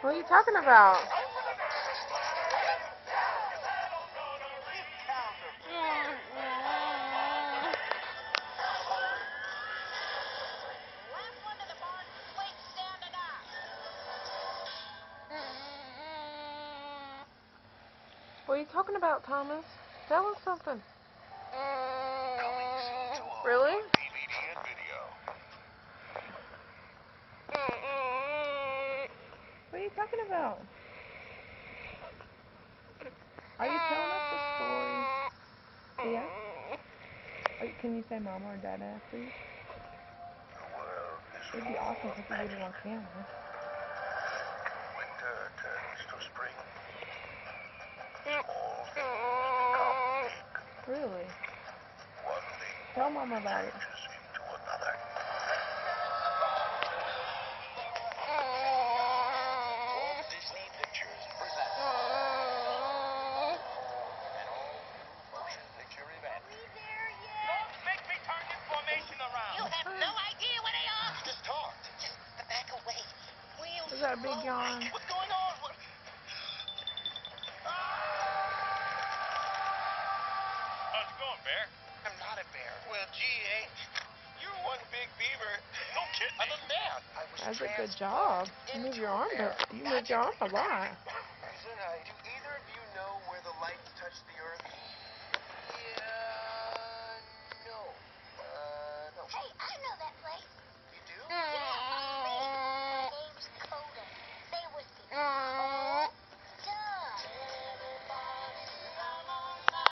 What are you talking about? What are you talking about, Thomas? Tell us something. Really? What are you talking about? Are you telling us a story? Yeah? Can you say Mama or Dada, please? It'd be awesome if you did it on camera. Winter turns to spring. All things become big. Really? One thing Tell Mama about it. changes into another. Walt Disney Pictures presents an all-motion picture event. Are we there yet? Don't make me turn this formation around. You have no idea where they are. You just talked. Just back away. Real Is that a big slow. yawn? What's going on? What? How's it going, Bear? I'm not a bear. Well, gee, ain't you're one big beaver. No kidding. I'm a man. I was That's a good transformed job. You moved into your a arm, bear. but you moved your arm a lot. Susan, do either of you know where the light touched the earth?